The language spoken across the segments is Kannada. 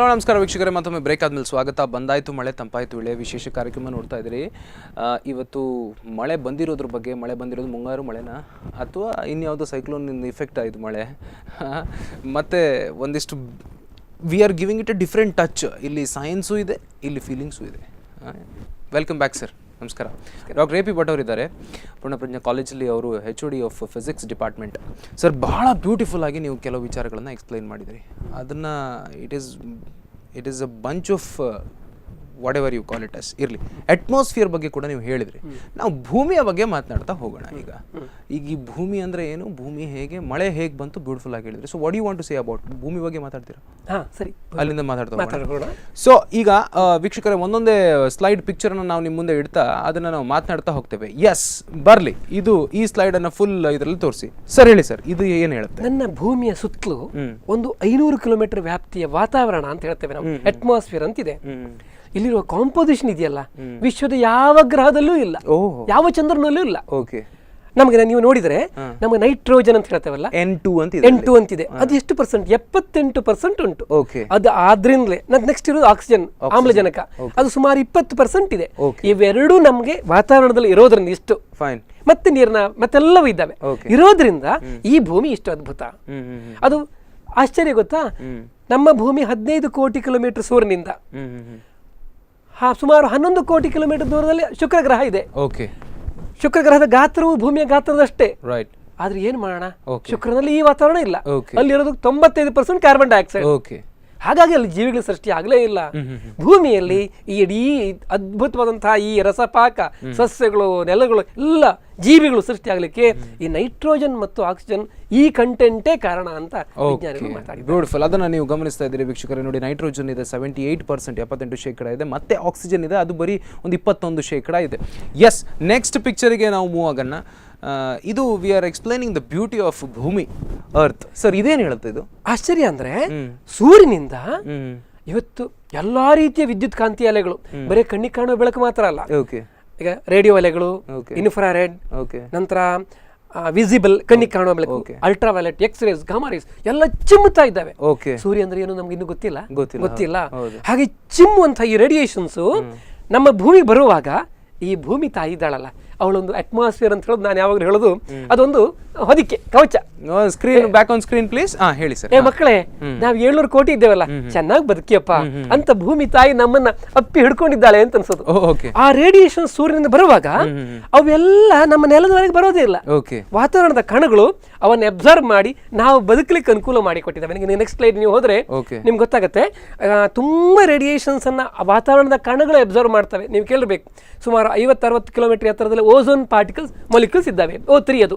ಹಲೋ ನಮಸ್ಕಾರ ವೀಕ್ಷಕರೇ, ಮತ್ತೊಮ್ಮೆ ಬ್ರೇಕ್ ಆದಮೇಲೆ ಸ್ವಾಗತ. ಬಂದಾಯಿತು ಮಳೆ, ತಂಪಾಯಿತು ಇಳೆ ವಿಶೇಷ ಕಾರ್ಯಕ್ರಮ ನೋಡ್ತಾ ಇದ್ದೀರಿ. ಇವತ್ತು ಮಳೆ ಬಂದಿರೋದ್ರ ಬಗ್ಗೆ, ಮಳೆ ಬಂದಿರೋದು ಮುಂಗಾರು ಮಳೆನಾ ಅಥವಾ ಇನ್ಯಾವುದೋ ಸೈಕ್ಲೋನ್ ಇಫೆಕ್ಟ್ ಆಯಿತು ಮಳೆ, ಮತ್ತು ಒಂದಿಷ್ಟು we are giving it a different touch. ಇಲ್ಲಿ ಸೈನ್ಸು ಇದೆ, ಇಲ್ಲಿ ಫೀಲಿಂಗ್ಸು ಇದೆ. Welcome back sir. ನಮಸ್ಕಾರ. ಡಾಕ್ಟರ್ ಎ ಪಿ ಭಟ್ ಅವರಿದ್ದಾರೆ, ಪೂರ್ಣಪ್ರಜ್ಞಾ ಕಾಲೇಜಲ್ಲಿ. ಅವರು HOD ಆಫ್ ಫಿಸಿಕ್ಸ್ ಡಿಪಾರ್ಟ್ಮೆಂಟ್. ಸರ್, ಬಹಳ ಬ್ಯೂಟಿಫುಲ್ ಆಗಿ ನೀವು ಕೆಲವು ವಿಚಾರಗಳನ್ನು ಎಕ್ಸ್ಪ್ಲೈನ್ ಮಾಡಿದಿರಿ. ಅದನ್ನು it is a bunch of whatever you call it as ಇರಲಿ. ಅಟ್ಮಾಸ್ಫಿಯರ್ ಬಗ್ಗೆ ಕೂಡ ನೀವು ಹೇಳಿದ್ರಿ. ನಾವು ಭೂಮಿಯ ಬಗ್ಗೆ ಮಾತನಾಡ್ತಾ ಹೋಗೋಣ. ಈಗ ಈ ಭೂಮಿ ಅಂದರೆ ಏನು, ಭೂಮಿ ಹೇಗೆ, ಮಳೆ ಹೇಗೆ ಬಂತು, ಬ್ಯೂಟಿಫುಲ್ ಆಗಿ ಹೇಳಿದ್ರಿ. So what you want to say about ಭೂಮಿ ಬಗ್ಗೆ ಮಾತಾಡ್ತೀರಾ? ಸರಿ, ಅಲ್ಲಿಂದ ಮಾತಾಡ್ತಾ. ಸೊ ಈಗ ವೀಕ್ಷಕರೇ, ಒಂದೊಂದೇ ಸ್ಲೈಡ್ ಪಿಕ್ಚರ್ನ ನಾವು ನಿಮ್ಮ ಮುಂದೆ ಇಡ್ತಾ ಅದನ್ನು ನಾವು ಮಾತನಾಡ್ತಾ ಹೋಗ್ತೇವೆ. ಎಸ್, ಬರಲಿ. ಈ ಸ್ಲೈಡನ್ನು ಫುಲ್ ಇದರಲ್ಲಿ ತೋರಿಸಿ. ಸರ್ ಹೇಳಿ ಸರ್, ಇದು ಏನು ಹೇಳುತ್ತೆ? ನನ್ನ ಭೂಮಿಯ ಸುತ್ತಲೂ ಒಂದು 500 ಕಿಲೋಮೀಟರ್ ವ್ಯಾಪ್ತಿಯ ವಾತಾವರಣ ಅಂತ ಹೇಳ್ತೇವೆ ನಾವು, ಅಟ್ಮಾಸ್ಫಿಯರ್ ಅಂತಿದೆ. ಇಲ್ಲಿರುವ ಕಾಂಪೋಸಿಷನ್ ಇದೆಯಲ್ಲ, ವಿಶ್ವದ ಯಾವ ಗ್ರಹದಲ್ಲೂ ಇಲ್ಲ, ಯಾವ ಚಂದ್ರನಲ್ಲೂ ಇಲ್ಲ. ನಮಗೆ ನೀವು ನೋಡಿದ್ರೆ ನಮಗೆ ನೈಟ್ರೋಜನ್ ಅಂತ ಹೇಳ್ತೇವಲ್ಲ, N2 ಅಂತಿದೆ. ಅದು ಎಷ್ಟು ಪರ್ಸೆಂಟ್? 78% ಉಂಟು. ಅದು ಆದ್ರಿಂದಲೇ ನೆಕ್ಸ್ಟ್ ಇರೋದು ಆಕ್ಸಿಜನ್, ಆಮ್ಲಜನಕ. ಅದು ಸುಮಾರು 20% ಇದೆ. ಇವೆರಡೂ ನಮಗೆ ವಾತಾವರಣದಲ್ಲಿ ಇರೋದ್ರಿಂದ ಇಷ್ಟು ಮತ್ತೆ ನೀರಿನ ಮತ್ತೆಲ್ಲವೂ ಇದ್ದಾವೆ ಇರೋದ್ರಿಂದ ಈ ಭೂಮಿ ಇಷ್ಟು ಅದ್ಭುತ. ಅದು ಆಶ್ಚರ್ಯ ಗೊತ್ತಾ? ನಮ್ಮ ಭೂಮಿ 15 ಕೋಟಿ ಕಿಲೋಮೀಟರ್ ಸೂರ್ಯನಿಂದ, ಸುಮಾರು 11 ಕೋಟಿ ಕಿಲೋಮೀಟರ್ ದೂರದಲ್ಲಿ ಶುಕ್ರ ಗ್ರಹ ಇದೆ. ಶುಕ್ರ ಗ್ರಹದ ಗಾತ್ರವು ಭೂಮಿಯ ಗಾತ್ರದಷ್ಟೇ. ಆದ್ರೆ ಏನ್ ಮಾಡೋಣ, ಶುಕ್ರನಲ್ಲಿ ಈ ವಾತಾವರಣ ಇಲ್ಲ. ಅಲ್ಲಿರೋದು 95% ಕಾರ್ಬನ್ ಡೈಆಕ್ಸೈಡ್. ಹಾಗಾಗಿ ಅಲ್ಲಿ ಜೀವಿಗಳ ಸೃಷ್ಟಿ ಆಗಲೇ ಇಲ್ಲ. ಭೂಮಿಯಲ್ಲಿ ಈ ಇಡೀ ಅದ್ಭುತವಾದಂತಹ ಈ ರಸಪಾಕ, ಸಸ್ಯಗಳು, ನೆಲಗಳು, ಎಲ್ಲ ಜೀವಿಗಳು ಸೃಷ್ಟಿ ಆಗ್ಲಿಕ್ಕೆ ಈ ನೈಟ್ರೋಜನ್ ಮತ್ತು ಆಕ್ಸಿಜನ್ ಈ ಕಂಟೆಂಟೇ ಕಾರಣ ಅಂತ ವಿಜ್ಞಾನಿಗಳು ಮಾತಾಡಿದ್ದಾರೆ. ಬ್ಯೂಟಿಫುಲ್. ಅದನ್ನ ನೀವು ಗಮನಿಸ್ತಾ ಇದ್ದೀರಿ ವೀಕ್ಷಕರೇ. ನೋಡಿ, ನೈಟ್ರೋಜನ್ ಇದೆ 78%, 78% ಇದೆ. ಮತ್ತೆ ಆಕ್ಸಿಜನ್ ಇದೆ, ಅದು ಬರೀ ಒಂದು 21% ಇದೆ. ಎಸ್, ನೆಕ್ಸ್ಟ್ ಪಿಕ್ಚರ್ಗೆ ನಾವು ಮೂವ್ ಆಗೋಣ. ಇದು we are explaining the beauty of ಭೂಮಿ, ಅರ್ತ್. ಸರ್, ಇದೇನು ಹೇಳುತ್ತೆ ಇದು? ಆಶ್ಚರ್ಯ ಅಂದ್ರೆ ಸೂರ್ಯನಿಂದ ಇವತ್ತು ಎಲ್ಲಾ ರೀತಿಯ ವಿದ್ಯುತ್ ಕಾಂತಿ ಅಲೆಗಳು, ಬರೀ ಕಣ್ಣಿಗೆ ಕಾಣುವ ಬೆಳಕು ಮಾತ್ರ ಅಲ್ಲ, ಈಗ ರೇಡಿಯೋ ಅಲೆಗಳು, ಇನ್ಫ್ರಾರೆಡ್, ನಂತರ ವಿಸಿಬಲ್ ಕಣ್ಣಿಗೆ ಕಾಣುವ ಬೆಳಕು, ಅಲ್ಟ್ರಾವೈಲೆಟ್, ಎಕ್ಸ್ರೇಸ್, ಗಾಮಾರೇಸ್ ಎಲ್ಲ ಚಿಮ್ಮುತ್ತಾ ಇದ್ದಾವೆ. ಸೂರ್ಯ ಅಂದ್ರೆ ಏನು ನಮ್ಗೆ ಇನ್ನು ಗೊತ್ತಿಲ್ಲ. ಹಾಗೆ ಚಿಮ್ಮುವಂತಹ ಈ ರೇಡಿಯೇಷನ್ಸ್ ನಮ್ಮ ಭೂಮಿ ಬರುವಾಗ, ಈ ಭೂಮಿ ತಾಯಿ ಇದ್ದಾಳಲ್ಲ, ಅವಳೊಂದು ಅಟ್ಮಾಸ್ಫಿಯರ್ ಅಂತ ಹೇಳೋದು ನಾನು ಯಾವಾಗಲೂ ಹೇಳೋದು, ಅದೊಂದು ಹೊದಿಕೆ, ಕವಚ. Screen back on screen please. ಹೇಳಿ ಸರ್. ಮಕ್ಕಳೇ, ನಾವ್ 700 ಕೋಟಿ ಇದ್ದೇವಲ್ಲ, ಚೆನ್ನಾಗಿ ಬದುಕಿಯಪ್ಪ ಅಂತ ಭೂಮಿ ತಾಯಿ ನಮ್ಮನ್ನ ಅಪ್ಪಿ ಹಿಡ್ಕೊಂಡಿದ್ದಾಳೆ ಅಂತ ಅನ್ಸೋದು. ಆ ರೇಡಿಯೇಷನ್ ಸೂರ್ಯನಿಂದ ಬರುವಾಗ ಅವೆಲ್ಲ ನಮ್ಮ ನೆಲದವರೆಗೆ ಬರೋದೇ ಇಲ್ಲ. ವಾತಾವರಣದ ಕಣಗಳು ಅವನ್ನ ಅಬ್ಸರ್ವ್ ಮಾಡಿ ನಾವು ಬದುಕಲಿಕ್ಕೆ ಅನುಕೂಲ ಮಾಡಿ ಕೊಟ್ಟಿದ್ದಾವೆ. ನೆಕ್ಸ್ಟ್ ಸ್ಲೈಡ್ ನೀವು ಹೋದ್ರೆ ನಿಮ್ಗೆ ಗೊತ್ತಾಗುತ್ತೆ. ತುಂಬಾ ರೇಡಿಯೇಷನ್ಸ್ ಅನ್ನ ವಾತಾವರಣದ ಕಣಗಳು ಅಬ್ಸರ್ವ್ ಮಾಡ್ತವೆ. ನೀವು ಕೇಳಬೇಕು, ಸುಮಾರು 50-60 ಕಿಲೋಮೀಟರ್ ಎತ್ತರದಲ್ಲಿ ಓಝೋನ್ ಪಾರ್ಟಿಕಲ್ಸ್, ಮೊಲಿಕ್ಯೂಲ್ಸ್ ಇದ್ದಾವೆ. O3 ಅದು.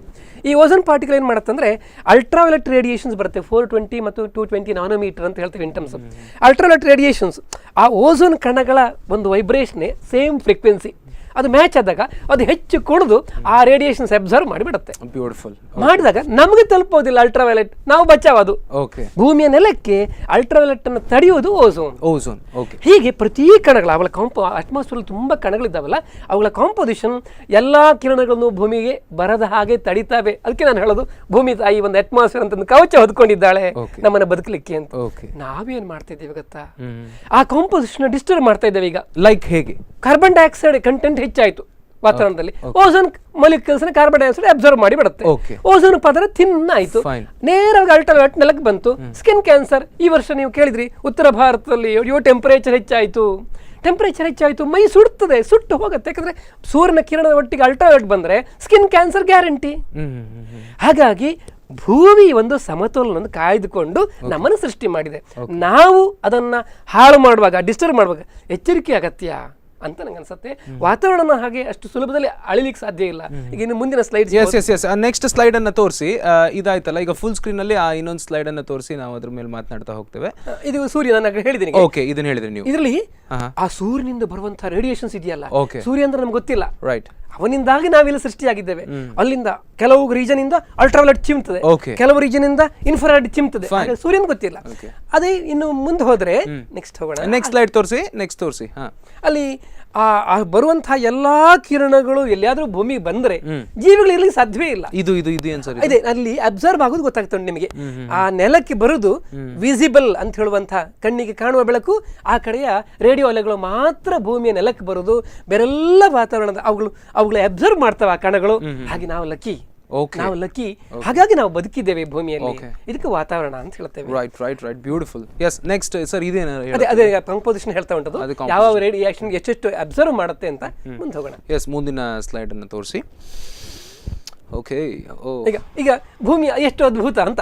ಈ ಓಝೋನ್ ಪಾರ್ಟಿಕಲ್ ಏನ್ ಮಾಡುತ್ತಂದ್ರೆ ಅಲ್ಟ್ರಾವೈಲೆಟ್ ರೇಡಿಯೇಷನ್ಸ್ ಬರುತ್ತೆ, 420 ಮತ್ತು 220 ನಾನೋಮೀಟರ್ ಅಂತ ಹೇಳ್ತೇವೆ in terms of ultraviolet radiations. ಆ ಓಝೋನ್ ಕಣಗಳ ಒಂದು ವೈಬ್ರೇಷನ್ ಸೇಮ್ ಫ್ರೀಕ್ವೆನ್ಸಿ, ಅದು ಮ್ಯಾಚ್ ಆದಾಗ ಅದು ಹೆಚ್ಚು ಕುಣಿದು ಆ ರೇಡಿಯೇಷನ್ಸ್ ಅಬ್ಸರ್ವ್ ಮಾಡಿಬಿಡುತ್ತೆ. ಬ್ಯೂಟಿಫುಲ್. ಮಾಡಿದಾಗ ನಮಗೆ ತಲುಪೋದಿಲ್ಲ ಅಲ್ಟ್ರಾವೈಲೆಟ್, ನಾವು ಬಚಾವದು. ಭೂಮಿಯ ನೆಲಕ್ಕೆ ಅಲ್ಟ್ರಾವೈಲೆಟ್ ಅನ್ನು ತಡೆಯುವುದು ಓಝೋನ್. ಹೀಗೆ ಪ್ರತಿ ಕಣಗಳ ಅವಳ ಅಟ್ಮಾಸ್ಫಿಯರ್ ತುಂಬಾ ಕಣಗಳಿದ್ದಾವಲ್ಲ, ಅವುಗಳ ಕಾಂಪೋಸಿಷನ್ ಎಲ್ಲಾ ಕಿರಣಗಳನ್ನು ಭೂಮಿಗೆ ಬರದ ಹಾಗೆ ತಡಿತಾವೆ. ಅದಕ್ಕೆ ನಾನು ಹೇಳೋದು, ಭೂಮಿ ತಾಯಿ ಒಂದು ಅಟ್ಮಾಸ್ಫಿಯರ್ ಅಂತ ಕವಚ ಹೊದ್ಕೊಂಡಿದ್ದಾಳೆ ನಮ್ಮನ್ನ ಬದುಕಲಿಕ್ಕೆ ಅಂತ. ನಾವೇನ್ ಮಾಡ್ತಾ ಇದ್ದೇವೆ ಗೊತ್ತಾ, ಆ ಕಾಂಪೋಸಿಷನ್ ಡಿಸ್ಟರ್ಬ್ ಮಾಡ್ತಾ ಇದ್ದೇವೆ. ಈಗ ಲೈಕ್ ಹೇಗೆ ಕಾರ್ಬನ್ ಡೈಆಕ್ಸೈಡ್ ಕಂಟೆಂಟ್ ಹೆಚ್ಚಾಯ್ತು ವಾತಾವರಣದಲ್ಲಿ, ozone molecules carbon dioxide observe ಮಾಡಿ ಬಿಡುತ್ತೆ. ಓಝೋನ್ ಪದರ ಥಿನ್ ಆಯ್ತು, ನೇರವಾಗಿ ಅಲ್ಟ್ರಾವೈಲೆಟ್ ನೆಲಕ್ಕೆ ಬಂತು. ಸ್ಕಿನ್ ಕ್ಯಾನ್ಸರ್ ಈ ವರ್ಷ ನೀವು ಕೇಳಿದ್ರಿ, ಉತ್ತರ ಭಾರತದಲ್ಲಿ ಟೆಂಪರೇಚರ್ ಹೆಚ್ಚಾಯ್ತು, ಮೈ ಸುಡುತ್ತದೆ, ಸುಟ್ಟು ಹೋಗುತ್ತೆ. ಯಾಕಂದ್ರೆ ಸೂರ್ಯನ ಕಿರಣದ ಒಟ್ಟಿಗೆ ಅಲ್ಟ್ರಾವೈಲೆಟ್ ಬಂದ್ರೆ ಸ್ಕಿನ್ ಕ್ಯಾನ್ಸರ್ ಗ್ಯಾರಂಟಿ. ಹಾಗಾಗಿ ಭೂಮಿ ಒಂದು ಸಮತೋಲನ ಕಾಯ್ದುಕೊಂಡು ನಮ್ಮನ್ನು ಸೃಷ್ಟಿ ಮಾಡಿದೆ. ನಾವು ಅದನ್ನ ಹಾಳು ಮಾಡುವಾಗ, ಡಿಸ್ಟರ್ಬ್ ಮಾಡುವಾಗ ಎಚ್ಚರಿಕೆ ಅಗತ್ಯ ಅಂತ ನಂಗೆ ಅನ್ಸುತ್ತೆ. ವಾತಾವರಣ ಹಾಗೆ ಅಷ್ಟು ಸುಲಭದಲ್ಲಿ ಅಳಿಲಿಕ್ಕೆ ಸಾಧ್ಯ ಇಲ್ಲ. ಈಗ ಇನ್ನು ಮುಂದಿನ ಸ್ಲೈಡ್. ನೆಕ್ಸ್ಟ್ ಸ್ಲೈಡ್ ಅನ್ನ ತೋರಿಸಿ. ಇದಾಯ್ತಲ್ಲ, ಈಗ ಫುಲ್ ಸ್ಕ್ರೀನ್ ಅಲ್ಲಿ ಇನ್ನೊಂದು ಸ್ಲೈಡ್ ಅನ್ನ ತೋರಿಸಿ ನಾವು ಅದ್ರ ಮೇಲೆ ಮಾತನಾಡ್ತಾ ಹೋಗ್ತೇವೆ. ಇದು ಸೂರ್ಯ, ನಾನು ಹೇಳಿದ್ದೀನಿ. ಇದನ್ನ ಹೇಳಿದ್ರಿ ನೀವು. ಇದರಲ್ಲಿ ಆ ಸೂರ್ಯನಿಂದ ಬರುವಂತಹ ರೇಡಿಯೇಷನ್ಸ್ ಇದೆಯಲ್ಲ, ಸೂರ್ಯ ಅಂದ್ರೆ ನಮ್ಗೆ ಗೊತ್ತಿಲ್ಲ, ರೈಟ್? ಅವನಿಂದಾಗಿ ನಾವಿಲ್ಲಿ ಸೃಷ್ಟಿಯಾಗಿದ್ದೇವೆ. ಅಲ್ಲಿಂದ ಕೆಲವು ರೀಜನ್ ಇಂದ ಅಲ್ಟ್ರಾವೈಲೆಟ್ ಚಿಮ್ತದೆ, ಕೆಲವು ರೀಜನ್ ಇಂದ ಇನ್ಫ್ರಾರೆಡ್ ಚಿಮ್ತದೆ. ಸೂರ್ಯನ್ ಗೊತ್ತಿಲ್ಲ. ಅದೇ ಇನ್ನು ಮುಂದೆ ಹೋದ್ರೆ ನೆಕ್ಸ್ಟ್ ಹೋಗೋಣ. ನೆಕ್ಸ್ಟ್ ಸ್ಲೈಡ್ ತೋರಿಸಿ. ಅಲ್ಲಿ ಬರುವಂತಹ ಎಲ್ಲಾ ಕಿರಣಗಳು ಎಲ್ಲಿಯಾದ್ರೂ ಭೂಮಿಗೆ ಬಂದ್ರೆ ಜೀವಿಗಳು ಇರ್ಲಿಕ್ಕೆ ಸಾಧ್ಯವೇ ಇಲ್ಲ. ಇದು ಏನ್ ಸರ್? ಇದೆ, ಅಲ್ಲಿ ಅಬ್ಸರ್ವ್ ಆಗೋದು ಗೊತ್ತಾಗ್ತದೆ ನಿಮಗೆ. ಆ ನೆಲಕ್ಕೆ ಬರುದು ವಿಸಿಬಲ್ ಅಂತ ಹೇಳುವಂತಹ ಕಣ್ಣಿಗೆ ಕಾಣುವ ಬೆಳಕು, ಆ ಕಡೆಯ ರೇಡಿಯೋ ಅಲೆಗಳು ಮಾತ್ರ ಭೂಮಿಯ ನೆಲಕ್ಕೆ ಬರುದು. ಬೇರೆಲ್ಲ ವಾತಾವರಣದ ಅವುಗಳು ಅಬ್ಸರ್ವ್ ಮಾಡ್ತಾವ ಆ ಕಣಗಳು. ಹಾಗೆ ನಾವು ಲಕ್ಕಿ, ಹಾಗಾಗಿ ನಾವು ಬದುಕಿದ್ದೇವೆ ಭೂಮಿಯಲ್ಲಿ. ಇದಕ್ಕೆ ವಾತಾವರಣ ಅಂತ ಹೇಳ್ತೇವೆ. Right right right beautiful. Yes, next sir ಇದೇನು? ಅದೇ ಕಂಪೋಸಿಷನ್ ಹೇಳ್ತಾ ಉಂಟದು, ಯಾವ ರಿಯಾಕ್ಷನ್ ಎಷ್ಟೆಷ್ಟು ಅಬ್ಸರ್ವ್ ಮಾಡುತ್ತೆ ಅಂತ. ಮುಂದೆ ಹೋಗೋಣ. ಎಸ್, ಮುಂದಿನ ಸ್ಲೈಡ್ ಅನ್ನು ತೋರಿಸಿ. ಓಕೆ, ಈಗ ಭೂಮಿ ಎಷ್ಟು ಅದ್ಭುತ ಅಂತ.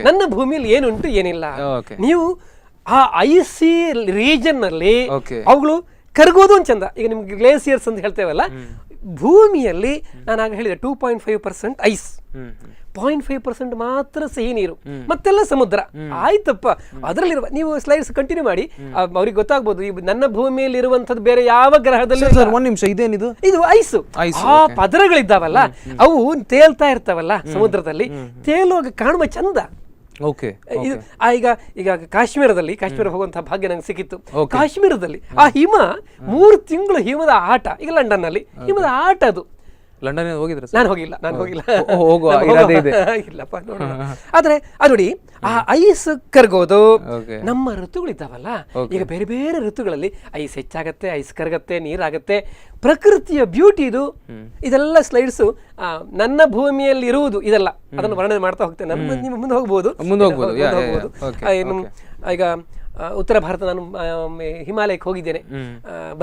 ನನ್ನ ಭೂಮಿಯಲ್ಲಿ ಏನುಂಟು ಏನಿಲ್ಲ. ನೀವು ಆ ಐಸಿ ರೀಜನ್ ನಲ್ಲಿ ಅವುಗಳು ಕರಗೋದು ಒಂದು ಚಂದ. ಈಗ ನಿಮ್ಗೆ ಗ್ಲೇಸಿಯರ್ಸ್ ಅಂತ ಹೇಳ್ತೇವಲ್ಲ, ಭೂಮಿಯಲ್ಲಿ ನಾನು ಆಗ ಹೇಳಿದೆ 2.5% ಐಸ್, 0.5% ಮಾತ್ರ ಸಿಹಿ ನೀರು, ಮತ್ತೆಲ್ಲ ಸಮುದ್ರ. ಆಯ್ತಪ್ಪ, ಅದರಲ್ಲಿರುವ ನೀವು ಸ್ಲೈಡ್ಸ್ ಕಂಟಿನ್ಯೂ ಮಾಡಿ, ಅವ್ರಿಗೆ ಗೊತ್ತಾಗ್ಬೋದು ನನ್ನ ಭೂಮಿಯಲ್ಲಿ ಇರುವಂತದ್ದು ಬೇರೆ ಯಾವ ಗ್ರಹದಲ್ಲಿ. ಒಂದ್ ನಿಮಿಷ, ಇದೇನಿದು? ಇದು ಐಸು. ಆ ಪದರಗಳಿದ್ದಾವಲ್ಲ, ಅವು ತೇಲ್ತಾ ಇರ್ತಾವಲ್ಲ ಸಮುದ್ರದಲ್ಲಿ, ತೇಲುವಾಗ ಕಾಣುವ ಚಂದ. ಈಗ ಕಾಶ್ಮೀರ ಹೋಗುವಂತಹ ಭಾಗ್ಯ ನಂಗೆ ಸಿಕ್ಕಿತ್ತು. ಕಾಶ್ಮೀರದಲ್ಲಿ ಆ ಹಿಮ 3 ತಿಂಗಳು ಹಿಮದ ಆಟ. ಈಗ ಲಂಡನ್ ನಲ್ಲಿ ಹಿಮದ ಆಟ ಅದು. ಲಂಡನ್ ಹೋಗಿದ್ರೆ ನಾನು ಹೋಗಿಲ್ಲ ಇಲ್ಲಪ್ಪ. ಆದ್ರೆ ಅದು ನೋಡಿ, ಆ ಐಸ್ ಕರಗೋದು. ನಮ್ಮ ಋತುಗಳಿದ್ದಾವಲ್ಲ, ಈಗ ಬೇರೆ ಬೇರೆ ಋತುಗಳಲ್ಲಿ ಐಸ್ ಹೆಚ್ಚಾಗತ್ತೆ, ಐಸ್ ಕರಗತ್ತೆ, ನೀರಾಗತ್ತೆ. ಪ್ರಕೃತಿಯ ಬ್ಯೂಟಿ ಇದು. ಇದೆಲ್ಲ ಸ್ಲೈಡ್ಸ್ ನನ್ನ ಭೂಮಿಯಲ್ಲಿ ಇರುವುದು ಇದೆಲ್ಲ, ಅದನ್ನು ವರ್ಣನೆ ಮಾಡ್ತಾ ಹೋಗ್ತೇನೆ. ನಿಮ್ಮ ಮುಂದೆ ಹೋಗ್ಬೋದು. ಈಗ ಉತ್ತರ ಭಾರತ, ನಾನು ಹಿಮಾಲಯಕ್ಕೆ ಹೋಗಿದ್ದೇನೆ.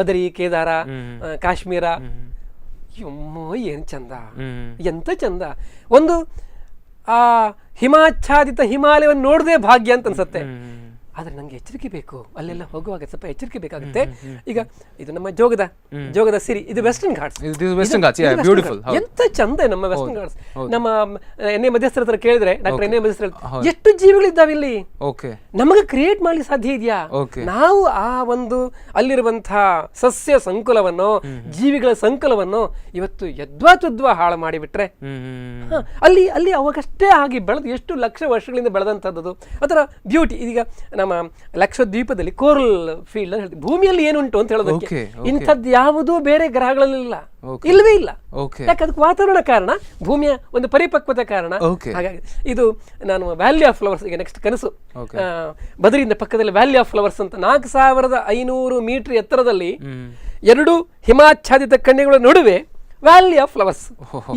ಬದರಿ, ಕೇದಾರ, ಕಾಶ್ಮೀರ. ಏನ್ ಚಂದ, ಎಂತ ಚಂದ. ಒಂದು ಆ ಹಿಮಾಚ್ಛಾದಿತ ಹಿಮಾಲಯವನ್ನು ನೋಡದೆ ಭಾಗ್ಯ ಅಂತ ಅನ್ಸತ್ತೆ. ಆದ್ರೆ ನಂಗೆ ಎಚ್ಚರಿಕೆ ಬೇಕು, ಅಲ್ಲೆಲ್ಲ ಹೋಗುವಾಗ ಸ್ವಲ್ಪ ಎಚ್ಚರಿಕೆ ಬೇಕಾಗುತ್ತೆ. ಈಗ ಇದು ನಮ್ಮ ಜೋಗದ ಸಿರಿ, ಇದು ವೆಸ್ಟರ್ನ್ ಘಾಟ್ಸ್. ಎಂತ ಚಂದ ನಮ್ಮ ವೆಸ್ಟರ್ನ್ ಘಾಟ್ಸ್. ನಮ್ಮ ಎಣ್ಣೆ ಮಧ್ಯಸ್ಥರ ಹತ್ರ ಕೇಳಿದ್ರೆ, ಡಾಕ್ಟರ್ ಎಣ್ಣೆ ಮಧ್ಯಸ್ಥರ ಎಷ್ಟು ಜೀವಿಗಳಿದ್ದಾವೆ ಇಲ್ಲಿ, ನಮಗೆ ಕ್ರಿಯೇಟ್ ಮಾಡ್ಲಿಕ್ಕೆ ಸಾಧ್ಯ ಇದೆಯಾ? ನಾವು ಆ ಒಂದು ಅಲ್ಲಿರುವಂತಹ ಸಸ್ಯ ಸಂಕುಲವನ್ನು, ಜೀವಿಗಳ ಸಂಕುಲವನ್ನು ಇವತ್ತು ಯದ್ವಾ ಹಾಳು ಮಾಡಿಬಿಟ್ರೆ, ಅಲ್ಲಿ ಅವಾಗಷ್ಟೇ ಆಗಿ ಬೆಳೆದು ಎಷ್ಟು ಲಕ್ಷ ವರ್ಷಗಳಿಂದ ಬೆಳೆದಂತದ್ದು ಅದರ ಬ್ಯೂಟಿ. ಈಗ ನಮ್ಮ ಲಕ್ಷದ್ವೀಪದಲ್ಲಿ ಕೋರಲ್ ಫೀಲ್ಡ್ ಅಂತ ಹೇಳ್ತೀವಿ. ಭೂಮಿಯಲ್ಲಿ ಏನುಂಟು ಅಂತ ಹೇಳೋದಕ್ಕೆ ಇಂಥದ್ದು ಯಾವುದೂ ಬೇರೆ ಗ್ರಹಗಳಲ್ಲಿಲ್ಲ, ಇಲ್ಲವೇ ಇಲ್ಲ. ಯಾಕೆ? ಅದಕ್ಕೆ ವಾತಾವರಣ ಕಾರಣ, ಭೂಮಿಯ ಒಂದು ಪರಿಪಕ್ವತೆ ಕಾರಣ. ಹಾಗಾಗಿ ಇದು ನಾನು ವ್ಯಾಲಿ ಆಫ್ ಫ್ಲವರ್ಸ್, ಈಗ ನೆಕ್ಸ್ಟ್ ಕನಸು. ಬದರಿಯಿಂದ ಪಕ್ಕದಲ್ಲಿ ವ್ಯಾಲಿ ಆಫ್ ಫ್ಲವರ್ಸ್ ಅಂತ 4500 ಮೀಟರ್ ಎತ್ತರದಲ್ಲಿ 2 ಹಿಮಾಚ್ಛಾದಿತ ಕಣಿವೆಗಳ ನಡುವೆ ವ್ಯಾಲಿ ಆಫ್ ಫ್ಲವರ್ಸ್.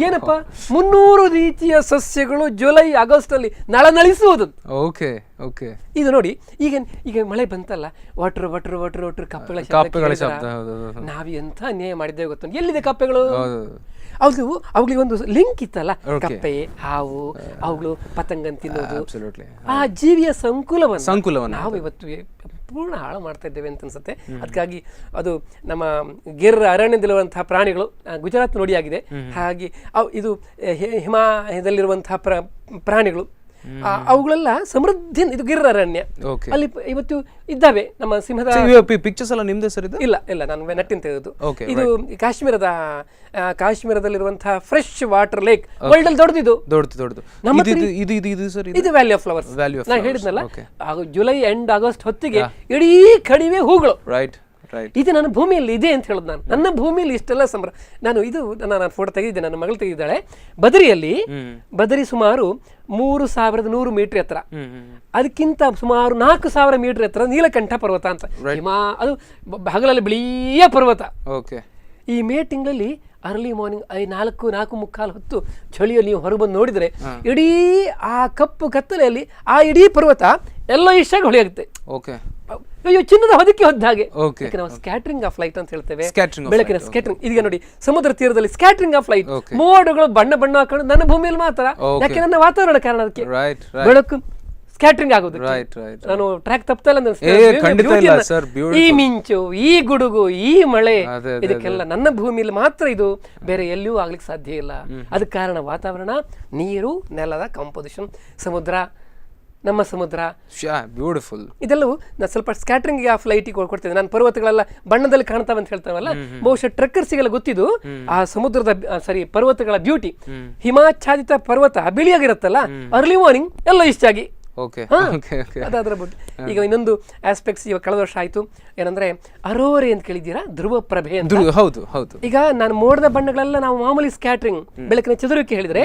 ಏನಪ್ಪ, 300 ರೀತಿಯ ಸಸ್ಯಗಳು ಜುಲೈ ಆಗಸ್ಟ್ ಅಲ್ಲಿ ನಳನಳಿಸುವುದು. ಇದು ನೋಡಿ, ಈಗ ಮಳೆ ಬಂತಲ್ಲ, ವಾಟರ್ ಕಪ್ಪೆಗಳ ಶಬ್ದ. ನಾವ್ ಎಂತ ಅನ್ಯಾಯ ಮಾಡಿದ್ದೇವೆ ಗೊತ್ತ. ಎಲ್ಲಿದೆ ಕಪ್ಪೆಗಳು? ಅವುಗಳಿಗೆ ಒಂದು ಲಿಂಕ್ ಇತ್ತಲ್ಲ, ಕಪ್ಪೆ, ಹಾವು, ಅವುಗಳು ಪತಂಗನ್ ತಿನ್ನೋದು, ಆ ಜೀವಿಯ ಸಂಕುಲವನ್ನು ನಾವು ಇವತ್ತು ಪೂರ್ಣ ಹಾಳು ಮಾಡ್ತಾ ಇದ್ದೇವೆ ಅಂತ ಅನ್ಸುತ್ತೆ. ಅದಕ್ಕಾಗಿ ಅದು ನಮ್ಮ ಗಿರ್ ಅರಣ್ಯದಲ್ಲಿರುವಂತಹ ಪ್ರಾಣಿಗಳು, ಗುಜರಾತ್ ನೋಡಿ ಆಗಿದೆ ಹಾಗೆ, ಇದು ಹಿಮಾಲಯದಲ್ಲಿರುವಂತಹ ಪ್ರಾಣಿಗಳು, ಅವುಗಳೆಲ್ಲ ಸಮೃದ್ಧಿ. ಇದು ಗಿರ್ ಅರಣ್ಯ, ಅಲ್ಲಿ ಇವತ್ತು ಇದ್ದಾವೆ. ನಮ್ಮ ಸಿಂಹದ ಪಿಕ್ಚರ್ಸ್ ಎಲ್ಲ ನಿಮ್ದೇ ಸರ್? ಇಲ್ಲ, ನಾನು ನೆಟ್ಟಿನ ತೆಗೆದು. ಇದು ಕಾಶ್ಮೀರದಲ್ಲಿರುವಂತಹ ಫ್ರೆಶ್ ವಾಟರ್ ಲೇಕ್, ವರ್ಲ್ಡ್ ಅಲ್ಲಿ ದೊಡ್ಡದು. ಇದು ವ್ಯಾಲಿ ಆಫ್ ಫ್ಲವರ್ಸ್. ನಾನು ಹೇಳಿದ್ನಲ್ಲ, ಜುಲೈ ಎಂಡ್ ಆಗಸ್ಟ್ ಹೊತ್ತಿಗೆ ಇಡೀ ಕಣಿವೆ ಹೂಗಳು. ಇದು ನನ್ನ ಭೂಮಿಯಲ್ಲಿ ಇದೆ ಅಂತ ಹೇಳುದು. ನನ್ನ ಭೂಮಿಯಲ್ಲಿ ಇಷ್ಟೆಲ್ಲ ನಾನು ಫೋಟೋ ತೆಗೆದಿದ್ದೆ, ನನ್ನ ಮಗಳು ತೆಗೆದಿದ್ದಾಳೆ. ಬದರಿ ಸುಮಾರು 3100 ಮೀಟರ್ ಎತ್ತರ, ಅದಕ್ಕಿಂತ ಸುಮಾರು 4000 ಮೀಟರ್ ಎತ್ತರ ನೀಲಕಂಠ ಪರ್ವತ ಅಂತ. ಅದು ಹಗಲಲ್ಲಿ ಬಿಳಿಯ ಪರ್ವತ. ಈ ಮೇ ತಿಂಗಳಲ್ಲಿ ಅರ್ಲಿ ಮಾರ್ನಿಂಗ್ 4:45 ಹೊತ್ತು ಚಳಿಯಲ್ಲಿ ನೀವು ಹೊರಬಂದು ನೋಡಿದ್ರೆ, ಇಡೀ ಆ ಕಪ್ಪು ಕತ್ತಲೆಯಲ್ಲಿ ಆ ಇಡೀ ಪರ್ವತ ಎಲ್ಲ ಇಷ್ಟಾಗಿ ಹೊಳೆಯಾಗುತ್ತೆ. ಅಯ್ಯೋ, ಚಿನ್ನದ ಹೊದಕ್ಕೆ ಹೊದ್ದ ಹಾಗೆ. ನಾವು ಸ್ಕ್ಯಾಟರಿಂಗ್ ಆಫ್ ಲೈಟ್ ಅಂತ ಹೇಳ್ತೇವೆ, ಬೆಳಕಿನ ಸ್ಕ್ಯಾಟರಿಂಗ್. ಇದೀಗ ನೋಡಿ, ಸಮುದ್ರ ತೀರದಲ್ಲಿ ಸ್ಕ್ಯಾಟರಿಂಗ್ ಆಫ್ ಲೈಟ್, ಮೋಡಗಳು ಬಣ್ಣ ಹಾಕೊಂಡು ನನ್ನ ಭೂಮಿಯಲ್ಲಿ ಮಾತ್ರ. ಯಾಕೆ? ನನ್ನ ವಾತಾವರಣ ಕಾರಣ. ಅದಕ್ಕೆ ಬೆಳಕು ಸ್ಕ್ಯಾಟರಿಂಗ್ ಆಗೋದು. ನಾನು ಟ್ರ್ಯಾಕ್ ತಪ್ತಾ ಇಲ್ಲ. ಈ ಮಿಂಚು, ಈ ಗುಡುಗು, ಈ ಮಳೆ, ಇದಕ್ಕೆಲ್ಲ ನನ್ನ ಭೂಮಿಯಲ್ಲಿ ಮಾತ್ರ ಇದು, ಬೇರೆ ಎಲ್ಲಿಯೂ ಆಗ್ಲಿಕ್ಕೆ ಸಾಧ್ಯ ಇಲ್ಲ. ಅದಕ್ಕೆ ಕಾರಣ ವಾತಾವರಣ, ನೀರು, ನೆಲದ ಕಾಂಪೋಸಿಷನ್, ನಮ್ಮ ಸಮುದ್ರ. ಬ್ಯೂಟಿಫುಲ್. ಇದೆಲ್ಲವೂ ನಾನು ಸ್ವಲ್ಪ ಸ್ಕ್ಯಾಟರಿಂಗ್ ಆಫ್ ಲೈಟ್ ಕೊಡ್ತೇನೆ. ನಾನು ಪರ್ವತಗಳೆಲ್ಲ ಬಣ್ಣದಲ್ಲಿ ಕಾಣ್ತಾವ ಅಂತ ಹೇಳ್ತಾವಲ್ಲ, ಬಹುಶಃ ಟ್ರೆಕ್ಕರ್ಸಿಗೆಲ್ಲ ಗೊತ್ತಿದ್ದು ಆ ಸಮುದ್ರದ ಪರ್ವತಗಳ ಬ್ಯೂಟಿ. ಹಿಮಾಚ್ಛಾದಿತ ಪರ್ವತ ಬಿಳಿಯಾಗಿರುತ್ತಲ್ಲ, ಅರ್ಲಿ ಮಾರ್ನಿಂಗ್ ಎಲ್ಲ ಇಷ್ಟಾಗಿ ಓಕೆ ಅದಾದ್ರ ಬಗ್ಗೆ ಈಗ ಇನ್ನೊಂದು ಆಸ್ಪೆಕ್ಟ್ಸ್ ಇವಾಗ ಕಳೆದ ವರ್ಷ ಆಯ್ತು ಏನಂದ್ರೆ ಅರೋರೆ ಅಂತ ಕೇಳಿದ್ದೀರಾ, ಧ್ರುವ ಪ್ರಭೆ ಅಂತ. ಹೌದು ಹೌದು. ಈಗ ನಾನು ಮೋಡದ ಬಣ್ಣಗಳೆಲ್ಲ ನಾವು ಮಾಮೂಲಿ ಸ್ಕ್ಯಾಟ್ರಿಂಗ್ ಬೆಳಕಿನ ಚದುರುವಿಕೆ ಹೇಳಿದ್ರೆ,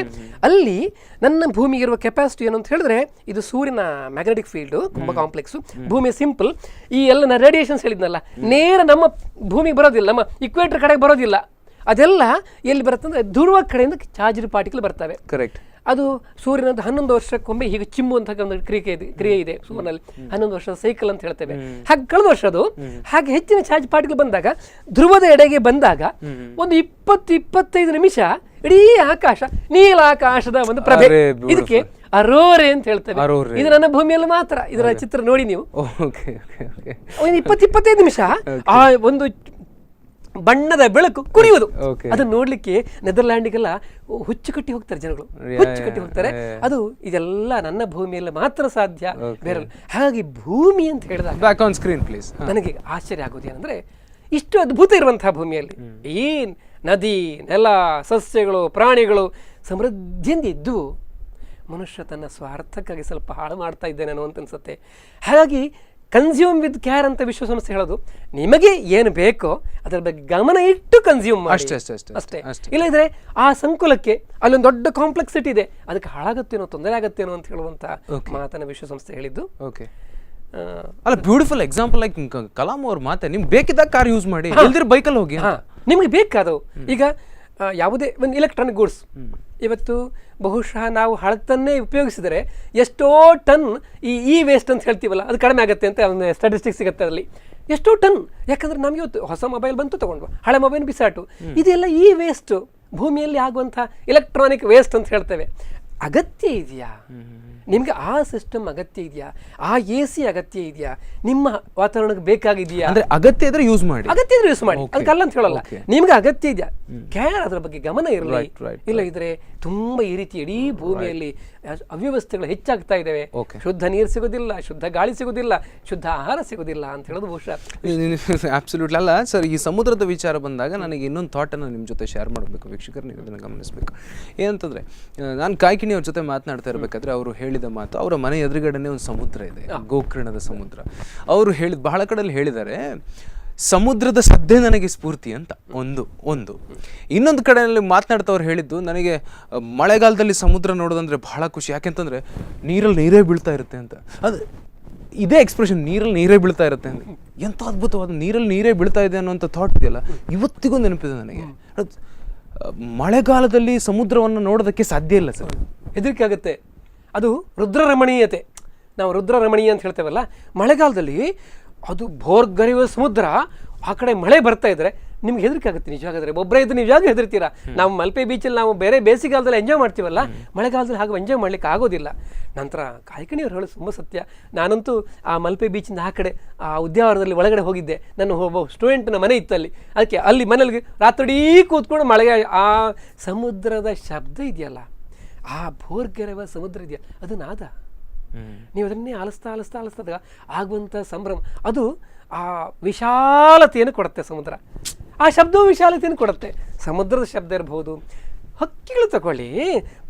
ಅಲ್ಲಿ ನನ್ನ ಭೂಮಿಗೆ ಇರುವ ಕೆಪಾಸಿಟಿ ಏನು ಅಂತ ಹೇಳಿದ್ರೆ, ಇದು ಸೂರ್ಯನ ಮ್ಯಾಗ್ನೆಟಿಕ್ ಫೀಲ್ಡ್ ತುಂಬಾ ಕಾಂಪ್ಲೆಕ್ಸ್, ಭೂಮಿ ಸಿಂಪಲ್. ಈ ಎಲ್ಲ ರೇಡಿಯೇಷನ್ಸ್ ಹೇಳಿದ್ನಲ್ಲ, ನೇರ ನಮ್ಮ ಭೂಮಿಗೆ ಬರೋದಿಲ್ಲ, ನಮ್ಮ ಇಕ್ವೇಟರ್ ಕಡೆಗೆ ಬರೋದಿಲ್ಲ. ಅದೆಲ್ಲ ಎಲ್ಲಿ ಬರುತ್ತೆ ಅಂದ್ರೆ ಧ್ರುವ ಕಡೆಯಿಂದ ಚಾರ್ಜ್ಡ್ ಪಾರ್ಟಿಕಲ್ ಬರ್ತವೆ. ಕರೆಕ್ಟ್. ಅದು ಸೂರ್ಯನದ್ದು 11 ವರ್ಷಕ್ಕೊಮ್ಮೆ ಹೀಗೆ ಚಿಮ್ಮುವಂತಹ ಒಂದು ಕ್ರಿಯೆ ಇದೆ ಸೂರ್ಯನಲ್ಲಿ. 11 ವರ್ಷದ ಸೈಕಲ್ ಅಂತ ಹೇಳ್ತೇವೆ. ಹಾಗೆ ಕಳೆದ ವರ್ಷದು ಹಾಗೆ ಹೆಚ್ಚಿನ ಚಾರ್ಜ್ ಪಾರ್ಟಿಕಲ್ ಬಂದಾಗ ಧ್ರುವದ ಎಡೆಗೆ ಬಂದಾಗ ಒಂದು 20-25 ನಿಮಿಷ ಇಡೀ ಆಕಾಶ ನೀಲಾಕಾಶದ ಒಂದು ಪ್ರಭೆ. ಇದಕ್ಕೆ ಅರೋರೆ ಅಂತ ಹೇಳ್ತೇವೆ. ಇದು ನನ್ನ ಭೂಮಿಯಲ್ಲಿ ಮಾತ್ರ. ಇದರ ಚಿತ್ರ ನೋಡಿ ನೀವು. ಒಂದು 20-25 ನಿಮಿಷ ಆ ಒಂದು ಬಣ್ಣದ ಬೆಳಕು ಕುಣಿಯುವುದು. ಅದನ್ನ ನೋಡ್ಲಿಕ್ಕೆ ನೆದರ್ಲ್ಯಾಂಡಿಗೆಲ್ಲ ಹುಚ್ಚು ಕಟ್ಟಿ ಹೋಗ್ತಾರೆ ಜನಗಳು, ಹುಚ್ಚು ಕಟ್ಟಿ ಹೋಗ್ತಾರೆ. ಅದು ಇದೆಲ್ಲ ನನ್ನ ಭೂಮಿಯಲ್ಲಿ ಮಾತ್ರ ಸಾಧ್ಯ, ಬೇರೆ. ಹಾಗಾಗಿ ಭೂಮಿ ಅಂತ ಹೇಳಿದಾಗ ನನಗೆ ಆಶ್ಚರ್ಯ ಆಗೋದು ಏನಂದ್ರೆ, ಇಷ್ಟು ಅದ್ಭುತ ಇರುವಂತಹ ಭೂಮಿಯಲ್ಲಿ ಈ ನದಿ, ನೆಲ, ಸಸ್ಯಗಳು, ಪ್ರಾಣಿಗಳು ಸಮೃದ್ಧಿಯಿಂದ ಇದ್ದು ಮನುಷ್ಯ ತನ್ನ ಸ್ವಾರ್ಥಕ್ಕಾಗಿ ಸ್ವಲ್ಪ ಹಾಳು ಮಾಡ್ತಾ ಇದ್ದೇನೆ ಅಂತ ಅನ್ಸುತ್ತೆ. ಹಾಗಾಗಿ ಕನ್ಸ್ಯೂಮ್ ವಿತ್ ಕೇರ್ ಅಂತ ವಿಶ್ವಸಂಸ್ಥೆ ಹೇಳೋದು, ನಿಮಗೆ ಏನು ಬೇಕೋ ಅದರ ಬಗ್ಗೆ ಗಮನ ಇಟ್ಟು ಕನ್ಸ್ಯೂಮ್ ಮಾಡಿ ಅಷ್ಟೇ. ಇಲ್ಲದ್ರೆ ಆ ಸಂಕುಲಕ್ಕೆ ಅಲ್ಲೊಂದು ದೊಡ್ಡ ಕಾಂಪ್ಲೆಕ್ಸಿಟಿ ಇದೆ, ಅದಕ್ಕೆ ಹಾಳಾಗುತ್ತೇನೋ, ತೊಂದರೆ ಆಗುತ್ತೇನೋ ಅಂತ ಹೇಳುವಂತ ಮಾತನ್ನ ವಿಶ್ವಸಂಸ್ಥೆ ಹೇಳಿದ್ದು. ಅಲ್ಲ, ಬ್ಯೂಟಿಫುಲ್ ಎಕ್ಸಾಂಪಲ್. ಲೈಕ್ ಕಲಾಂ ಅವ್ರ ಮಾತೆ, ನಿಮ್ಗೆ ಬೇಕಿದ್ದಾಗ ಕಾರ್ ಯೂಸ್ ಮಾಡಿ, ಬೈಕಲ್ಲಿ ಹೋಗಿ. ನಿಮ್ಗೆ ಬೇಕಾದವು. ಈಗ ಯಾವುದೇ ಒಂದು ಎಲೆಕ್ಟ್ರಾನಿಕ್ ಗೂಡ್ಸ್ ಇವತ್ತು ಬಹುಶಃ ನಾವು ಹಳತನ್ನೇ ಉಪಯೋಗಿಸಿದರೆ ಎಷ್ಟೋ ಟನ್ ಈ ವೇಸ್ಟ್ ಅಂತ ಹೇಳ್ತೀವಲ್ಲ, ಅದು ಕಡಿಮೆ ಆಗುತ್ತೆ ಅಂತ ಒಂದು ಸ್ಟಾಟಿಸ್ಟಿಕ್ಸ್ ಸಿಗುತ್ತೆ. ಅದರಲ್ಲಿ ಎಷ್ಟೋ ಟನ್. ಯಾಕಂದ್ರೆ ನಮ್ಗೆ ಇವತ್ತು ಹೊಸ ಮೊಬೈಲ್ ಬಂತು, ತಗೊಂಡ್ವು, ಹಳೆ ಮೊಬೈಲ್ ಬಿಸಾಟು. ಇದೆಲ್ಲ ಈ ವೇಸ್ಟ್, ಭೂಮಿಯಲ್ಲಿ ಆಗುವಂಥ ಎಲೆಕ್ಟ್ರಾನಿಕ್ ವೇಸ್ಟ್ ಅಂತ ಹೇಳ್ತೇವೆ. ಅಗತ್ಯ ಇದೆಯಾ ನಿಮ್ಗೆ? ಆ ಸಿಸ್ಟಮ್ ಅಗತ್ಯ ಇದೆಯಾ? ಆ AC ಅಗತ್ಯ ಇದೆಯಾ? ನಿಮ್ಮ ವಾತಾವರಣಕ್ಕೆ ಬೇಕಾಗಿದೆಯಾ? ಅಂದ್ರೆ ಅಗತ್ಯ ಇದ್ರೆ ಯೂಸ್ ಮಾಡಿ, ಅಗತ್ಯ ಇದ್ರೆ ಯೂಸ್ ಮಾಡಿ, ಅದಕ್ಕಲ್ಲ ಅಂತ ಹೇಳಲ್ಲ. ನಿಮ್ಗೆ ಅಗತ್ಯ ಇದೆಯಾ, ಕೇರ್ ಅದ್ರ ಬಗ್ಗೆ ಗಮನ ಇರಲಿ. ಇಲ್ಲ ಇದ್ರೆ ತುಂಬಾ ಈ ರೀತಿ ಇಡೀ ಭೂಮಿಯಲ್ಲಿ ಅವ್ಯವಸ್ಥೆಗಳು ಹೆಚ್ಚಾಗ್ತಾ ಇದ್ದಾವೆ. ಶುದ್ಧ ನೀರು ಸಿಗೋದಿಲ್ಲ, ಶುದ್ಧ ಗಾಳಿ ಸಿಗೋದಿಲ್ಲ, ಶುದ್ಧ ಆಹಾರ ಸಿಗೋದಿಲ್ಲ ಅಂತ ಹೇಳೋದು ಬಹುಶಃ ಅಬ್ಸಲ್ಯೂಟ್ಲಿ ಅಲ್ಲ ಸರ್. ಈ ಸಮುದ್ರದ ವಿಚಾರ ಬಂದಾಗ ನನಗೆ ಇನ್ನೊಂದು ಥಾಟ್ ಅನ್ನು ನಿಮ್ಮ ಜೊತೆ ಶೇರ್ ಮಾಡಬೇಕು. ವೀಕ್ಷಕರು ನೀವು ಅದನ್ನು ಗಮನಿಸಬೇಕು. ಏನಂತಂದ್ರೆ, ನಾನು ಕಾಯ್ಕಿಣಿ ಅವ್ರ ಜೊತೆ ಮಾತನಾಡ್ತಾ ಇರಬೇಕಾದ್ರೆ ಅವರು ಹೇಳಿದ ಮಾತು, ಅವರ ಮನೆ ಎದುರುಗಡೆನೆ ಒಂದು ಸಮುದ್ರ ಇದೆ, ಗೋಕರ್ಣದ ಸಮುದ್ರ. ಅವರು ಹೇಳಿದ ಬಹಳ ಕಡೆಯಲ್ಲಿ ಹೇಳಿದ್ದಾರೆ, ಸಮುದ್ರದ ಸದ್ದೇ ನನಗೆ ಸ್ಫೂರ್ತಿ ಅಂತ. ಒಂದು ಇನ್ನೊಂದು ಕಡೆಯಲ್ಲಿ ಮಾತನಾಡ್ತವ್ರು ಹೇಳಿದ್ದು, ನನಗೆ ಮಳೆಗಾಲದಲ್ಲಿ ಸಮುದ್ರ ನೋಡೋದಂದ್ರೆ ಬಹಳ ಖುಷಿ. ಯಾಕೆಂತಂದ್ರೆ ನೀರಲ್ಲಿ ನೀರೇ ಬೀಳ್ತಾ ಇರುತ್ತೆ ಅಂತ. ಅದು ಇದೇ ಎಕ್ಸ್ಪ್ರೆಷನ್, ನೀರಲ್ಲಿ ನೀರೇ ಬೀಳ್ತಾ ಇರುತ್ತೆ ಅಂತ. ಎಂಥ ಅದ್ಭುತವಾದ ನೀರಲ್ಲಿ ನೀರೇ ಬೀಳ್ತಾ ಇದೆ ಅನ್ನೋಂಥ ಥಾಟ್ ಇದೆಯಲ್ಲ, ಇವತ್ತಿಗೂ ನೆನಪಿದೆ ನನಗೆ. ಮಳೆಗಾಲದಲ್ಲಿ ಸಮುದ್ರವನ್ನು ನೋಡೋದಕ್ಕೆ ಸಾಧ್ಯ ಇಲ್ಲ ಸರ್, ಹೆದರಿಕೆ ಆಗುತ್ತೆ. ಅದು ರುದ್ರರಮಣೀಯತೆ, ನಾವು ರುದ್ರರಮಣೀಯ ಅಂತ ಹೇಳ್ತೇವಲ್ಲ. ಮಳೆಗಾಲದಲ್ಲಿ ಅದು ಭೋರ್ಗರೆಯುವ ಸಮುದ್ರ, ಆ ಕಡೆ ಮಳೆ ಬರ್ತಾ ಇದ್ರೆ ನಿಮ್ಗೆ ಹೆದರಿಕೆ ಆಗುತ್ತೆ ನಿಜವಾಗಾದ್ರೆ. ಒಬ್ಬರೇ ಇದ್ರೆ ನಿಜವಾಗ ಹೆದರ್ತೀರಾ. ನಾವು ಮಲ್ಪೆ ಬೀಚಲ್ಲಿ ನಾವು ಬೇರೆ ಬೇಸಿಗೆಗಾಲದಲ್ಲಿ ಎಂಜಾಯ್ ಮಾಡ್ತೀವಲ್ಲ, ಮಳೆಗಾಲದಲ್ಲಿ ಹಾಗೆ ಎಂಜಾಯ್ ಮಾಡ್ಲಿಕ್ಕೆ ಆಗೋದಿಲ್ಲ. ನಂತರ ಕಾಯ್ಕಣಿಯವ್ರು ಹೇಳೋದು ತುಂಬ ಸತ್ಯ. ನಾನಂತೂ ಆ ಮಲ್ಪೆ ಬೀಚಿಂದ ಆ ಕಡೆ ಆ ಉದ್ಯಾವರದಲ್ಲಿ ಒಳಗಡೆ ಹೋಗಿದ್ದೆ. ನನ್ನ ಒಬ್ಬ ಸ್ಟೂಡೆಂಟ್ನ ಮನೆ ಇತ್ತು ಅಲ್ಲಿ. ಅದಕ್ಕೆ ಅಲ್ಲಿ ಮನೇಲಿ ರಾತ್ರಿ ಕೂತ್ಕೊಂಡು ಮಳೆಗೆ ಆ ಸಮುದ್ರದ ಶಬ್ದ ಇದೆಯಲ್ಲ, ಆ ಭೋರ್ಗೆರೆವ ಸಮುದ್ರ ಇದೆಯಲ್ಲ, ಅದು ನಾದ. ನೀವು ಅದನ್ನೇ ಆಲಿಸ್ತಾ ಆಗುವಂಥ ಸಂಭ್ರಮ, ಅದು ಆ ವಿಶಾಲತೆಯನ್ನು ಕೊಡುತ್ತೆ ಸಮುದ್ರ. ಆ ಶಬ್ದವು ವಿಶಾಲತೆಯನ್ನು ಕೊಡುತ್ತೆ. ಸಮುದ್ರದ ಶಬ್ದ ಇರಬಹುದು. ಹಕ್ಕಿಗಳು ತಗೊಳ್ಳಿ,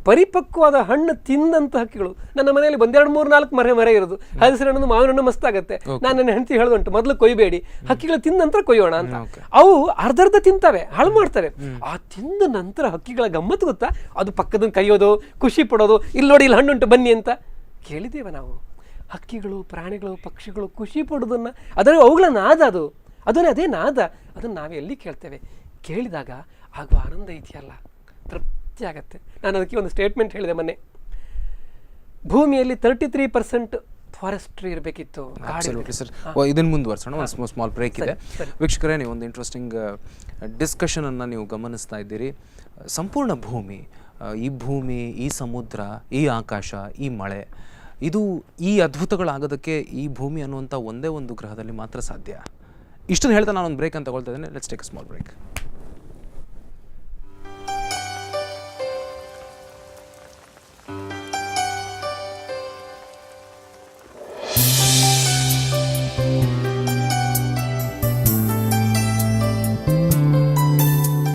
ಪರಿಪಕ್ವವಾದ ಹಣ್ಣು ತಿಂದಂಥ ಹಕ್ಕಿಗಳು. ನನ್ನ ಮನೆಯಲ್ಲಿ 1, 2, 3, 4 ಮರ ಇರೋದು. ಹಲಸಿನ ಹಣ್ಣು, ಮಾವಿನ ಹಣ್ಣು ಮಸ್ತ್ ಆಗುತ್ತೆ. ನಾನು ನನ್ನ ಹೆಂಡತಿ ಹೇಳೋದುಂಟು, ಮೊದಲು ಕೊಯ್ಬೇಡಿ, ಹಕ್ಕಿಗಳು ತಿಂದ ನಂತರ ಕೊಯ್ಯೋಣ ಅಂತ. ಅವು ಅರ್ಧ ತಿಂತವೆ, ಹಾಳು ಮಾಡ್ತವೆ. ಆ ತಿಂದ ನಂತರ ಹಕ್ಕಿಗಳ ಗಮ್ಮತ್ತು ಗೊತ್ತಾ? ಅದು ಪಕ್ಕದ ಕೈಯೋದು, ಖುಷಿ ಪಡೋದು, ಇಲ್ಲಿ ನೋಡಿ ಇಲ್ಲಿ ಹಣ್ಣುಂಟು ಬನ್ನಿ ಅಂತ. ಕೇಳಿದ್ದೇವೆ ನಾವು. ಹಕ್ಕಿಗಳು, ಪ್ರಾಣಿಗಳು, ಪಕ್ಷಿಗಳು ಖುಷಿ ಪಡೋದನ್ನ, ಅದರ ಅವುಗಳ ನಾದ, ಅದೇ ನಾದ. ಅದನ್ನು ನಾವೇ ಎಲ್ಲಿ ಕೇಳ್ತೇವೆ? ಕೇಳಿದಾಗ ಆಗುವ ಆನಂದ ಇದೆಯಲ್ಲ, ತೃಪ್ತಿ ಆಗತ್ತೆ. ನಾನು ಅದಕ್ಕೆ ಒಂದು ಸ್ಟೇಟ್ಮೆಂಟ್ ಹೇಳಿದೆ ಮೊನ್ನೆ. ಭೂಮಿಯಲ್ಲಿ 33% ಫಾರೆಸ್ಟ್ರಿ ಇರಬೇಕಿತ್ತು. ಸರ್, ಇದನ್ನು ಮುಂದುವರ್ಸೋಣ. ಒಂದು ಸ್ಮಾಲ್ ಬ್ರೇಕ್ ಇದೆ. ವೀಕ್ಷಕರೇ, ನೀವು ಒಂದು ಇಂಟ್ರೆಸ್ಟಿಂಗ್ ಡಿಸ್ಕಷನನ್ನು ನೀವು ಗಮನಿಸ್ತಾ ಇದ್ದೀರಿ. ಸಂಪೂರ್ಣ ಭೂಮಿ, ಈ ಸಮುದ್ರ, ಈ ಆಕಾಶ, ಈ ಮಳೆ, ಇದು ಈ ಅದ್ಭುತಗಳಾಗೋದಕ್ಕೆ ಈ ಭೂಮಿ ಅನ್ನುವಂಥ ಒಂದೇ ಒಂದು ಗ್ರಹದಲ್ಲಿ ಮಾತ್ರ ಸಾಧ್ಯ. ಇಷ್ಟನ್ನು ಹೇಳ್ತಾ ನಾನೊಂದು ಬ್ರೇಕ್ ಅಂತ ತಗೊಳ್ತಾ ಇದ್ದೇನೆ. Let's take a small break.